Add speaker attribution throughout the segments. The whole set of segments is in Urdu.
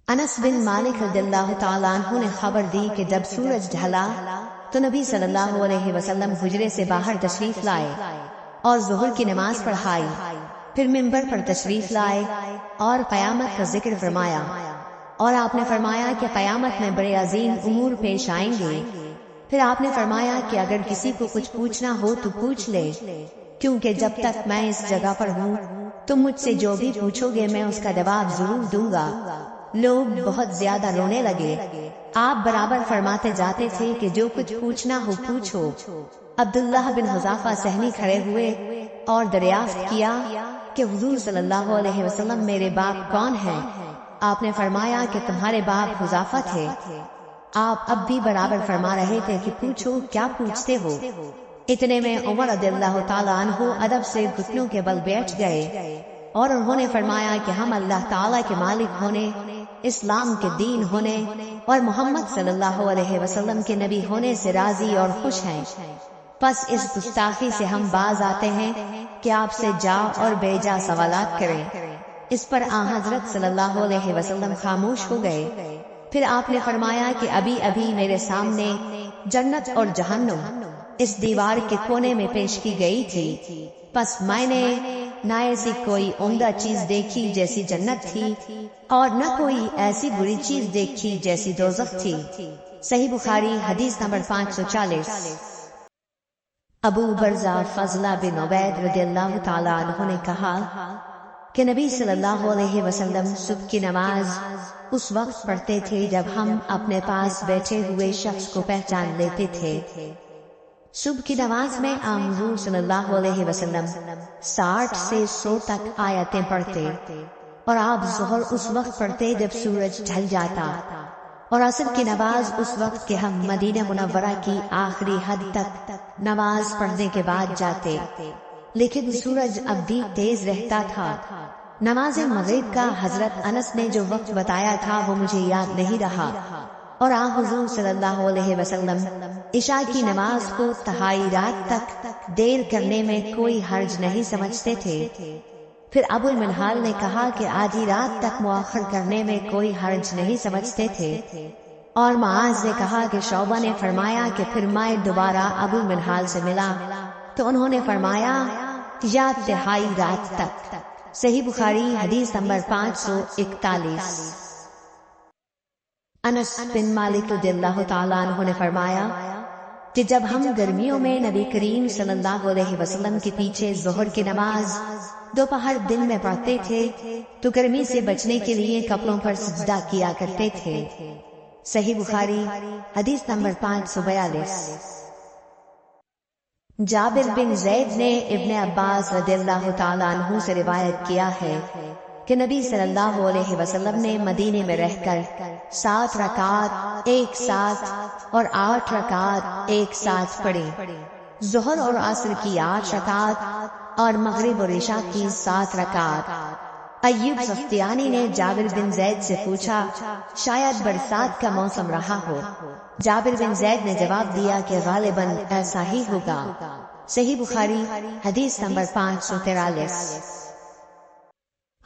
Speaker 1: انس بن مالک رضی اللہ تعالیٰ عنہ نے خبر دی کہ جب سورج ڈھلا تو نبی صلی اللہ علیہ وسلم حجرے سے باہر تشریف لائے اور ظہر کی نماز پڑھائی، پھر منبر پر تشریف لائے اور قیامت کا ذکر فرمایا، اور آپ نے فرمایا کہ قیامت میں بڑے عظیم امور پیش آئیں گے۔ پھر آپ نے فرمایا کہ اگر کسی کو کچھ پوچھنا ہو تو پوچھ لے، کیونکہ جب تک میں اس جگہ پر ہوں تم مجھ سے جو بھی پوچھو گے میں اس کا جواب ضرور دوں گا۔ لوگ بہت زیادہ رونے لگے۔ آپ برابر فرماتے جاتے تھے کہ جو کچھ پوچھنا ہو پوچھو۔ عبداللہ بن حذافہ سہمی کھڑے ہوئے اور دریافت کیا کہ حضور صلی اللہ علیہ وسلم میرے باپ کون ہیں؟ آپ نے فرمایا کہ تمہارے باپ حذافہ تھے۔ آپ اب بھی برابر فرما رہے تھے کہ پوچھو، کیا پوچھتے ہو؟ اتنے میں عمر رضی اللہ تعالیٰ عنہ ادب سے گھٹنوں کے بل بیٹھ گئے اور انہوں نے فرمایا کہ ہم اللہ تعالیٰ کے مالک ہونے، اسلام کے دین ہونے اور محمد صلی اللہ علیہ وسلم کے نبی ہونے سے راضی اور خوش ہیں۔ پس اس گستاخی سے ہم باز آتے ہیں کہ آپ سے جا اور بے جا سوالات کریں۔ اس پر آن حضرت صلی اللہ علیہ وسلم خاموش ہو گئے۔ پھر آپ نے فرمایا کہ ابھی ابھی میرے سامنے جنت اور جہنم اس دیوار کے کونے میں پیش کی گئی تھی، پس میں نے نہ ایسی کوئی عمدہ چیز دیکھی جیسی جنت تھی اور نہ کوئی ایسی بری چیز دیکھی جیسی دوزخ تھی۔ صحیح بخاری حدیث نمبر 540۔ ابو برزہ فضلہ بن عبید رضی اللہ تعالیٰ عنہ نے کہا کہ نبی صلی اللہ علیہ وسلم صبح کی نماز اس وقت پڑھتے تھے جب ہم اپنے پاس بیٹھے ہوئے شخص کو پہچان لیتے تھے۔ صبح کی نماز میں حضور صلی اللہ علیہ وسلم 60 سے 100 تک آیتیں پڑھتے، اور آپ ظہر اس وقت پڑھتے جب سورج ڈھل جاتا، اور عصر کی نماز اس وقت کہ ہم مدینہ منورہ کی آخری حد تک نماز پڑھنے کے بعد جاتے، لیکن سورج اب بھی تیز رہتا تھا۔ نماز مغرب کا حضرت انس نے جو وقت بتایا تھا وہ مجھے یاد نہیں رہا، اور حضور صلی اللہ علیہ وسلم عشاء کی نماز کو تہائی رات تک دیر کرنے میں کوئی حرج نہیں سمجھتے تھے۔ پھر ابو المنہال نے کہا کہ آدھی رات تک مؤخر کرنے میں کوئی حرج نہیں سمجھتے تھے، اور معاذ نے کہا کہ شعبہ نے فرمایا کہ پھر میں دوبارہ ابو المنہال سے ملا تو انہوں نے فرمایا یا تہائی رات تک۔ صحیح بخاری حدیث نمبر 541۔ انس بن مالک رضی اللہ تعالیٰ عنہ نے فرمایا کہ جب ہم گرمیوں میں نبی کریم صلی اللہ علیہ وسلم کے پیچھے ظہر کی نماز دوپہر دن میں پڑھتے تھے تو گرمی سے بچنے کے لیے کپڑوں پر سجدہ کیا کرتے تھے۔ صحیح بخاری حدیث نمبر 542۔ جابر بن زید نے ابن عباس رضی اللہ تعالیٰ عنہ سے روایت کیا ہے کہ نبی صلی اللہ علیہ وسلم نے مدینے میں رہ کر 7 رکعات ایک ساتھ اور 8 رکعات ایک ساتھ پڑھی، ظہر اور عصر کی 8 رکعات اور مغرب اور عشاء کی 7 رکعات۔ ایوب سختیانی نے جابر بن زید سے پوچھا شاید برسات کا موسم رہا ہو۔ جابر بن زید نے جواب دیا کہ غالباً ایسا ہی ہوگا۔ صحیح بخاری حدیث نمبر 543۔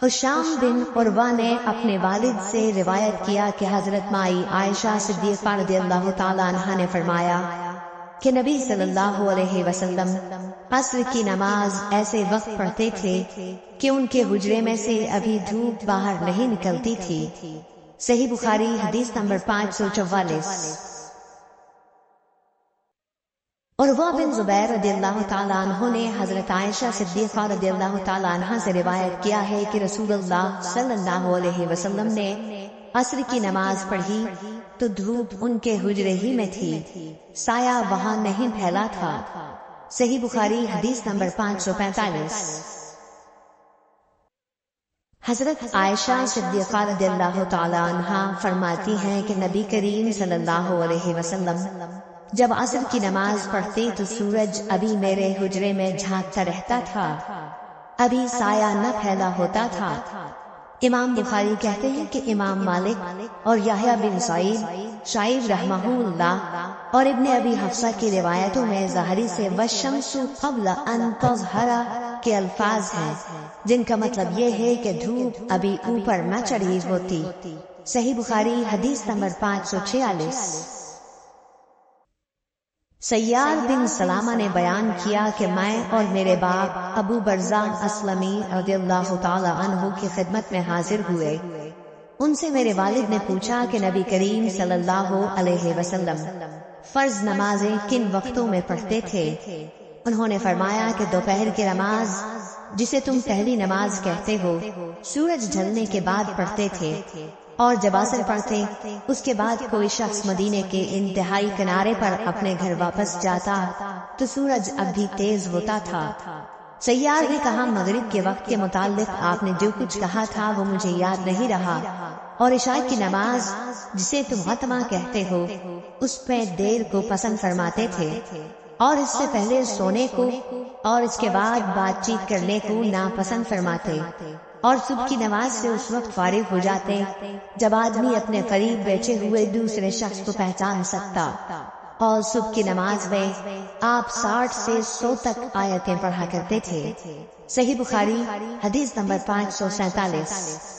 Speaker 1: حشام بن عروہ نے اپنے والد سے روایت کیا کہ حضرت مائی عائشہ صدیقہ رضی اللہ تعالیٰ عنہا نے فرمایا کہ نبی صلی اللہ علیہ وسلم عصر کی نماز ایسے وقت پڑھتے تھے کہ ان کے حجرے میں سے ابھی دھوپ باہر نہیں نکلتی تھی۔ صحیح بخاری حدیث نمبر 544۔ عروہ بن زبیر رضی اللہ تعالیٰ عنہ نے حضرت عائشہ صدیقہ رضی اللہ تعالیٰ عنہ سے روایت کیا ہے کہ رسول اللہ صلی اللہ علیہ وسلم نے عصر کی نماز پڑھی تو دھوپ ان کے حجرے ہی میں تھی، سایہ وہاں نہیں پھیلا تھا۔ صحیح بخاری حدیث نمبر 545۔ حضرت عائشہ صدیقہ رضی اللہ تعالیٰ عنہ فرماتی ہیں کہ نبی کریم صلی اللہ علیہ وسلم جب عصر کی نماز پڑھتے تو سورج ابھی میرے حجرے میں جھانکتا رہتا تھا، ابھی سایہ نہ پھیلا ہوتا تھا۔ امام بخاری کہتے ہیں کہ امام مالک اور یحییٰ بن سعید شعیب رحمہ اللہ اور ابن ابی حفصہ کی روایتوں میں ظاہری سے والشمس قبل ان تظہر کے الفاظ ہیں، جن کا مطلب یہ ہے کہ دھوپ ابھی اوپر نہ چڑھی ہوتی۔ صحیح بخاری حدیث نمبر 546۔ سیار بن سلامہ نے بیان کیا کہ میں اور میرے باپ ابو برزہ اسلمی رضی اللہ تعالی عنہ کی خدمت میں حاضر ہوئے۔ ان سے میرے والد نے پوچھا کہ نبی کریم صلی اللہ علیہ وسلم فرض نمازیں کن وقتوں میں پڑھتے تھے؟ انہوں نے فرمایا کہ دوپہر کی نماز، جسے تم پہلی نماز کہتے ہو، سورج ڈھلنے کے بعد پڑھتے تھے، اور جب عصر پڑھتے اس کے بعد کوئی شخص مدینے کے انتہائی کنارے پر اپنے گھر واپس جاتا تو سورج اب بھی تیز ہوتا تھا۔ سیار نے کہا مغرب کے وقت کے متعلق آپ نے جو کچھ کہا تھا وہ مجھے یاد نہیں رہا، اور عشاء کی نماز جسے تم عتمہ کہتے ہو اس پہ دیر کو پسند فرماتے تھے، اور اس سے پہلے سونے کو اور اس کے بعد بات چیت کرنے کو ناپسند فرماتے، اور صبح کی نماز سے اس وقت فارغ ہو جاتے جب آدمی اپنے قریب بیٹھے ہوئے دوسرے شخص کو پہچان سکتا، اور صبح کی نماز میں آپ 60 سے 100 تک آیتیں پڑھا کرتے تھے۔ صحیح بخاری حدیث نمبر 547۔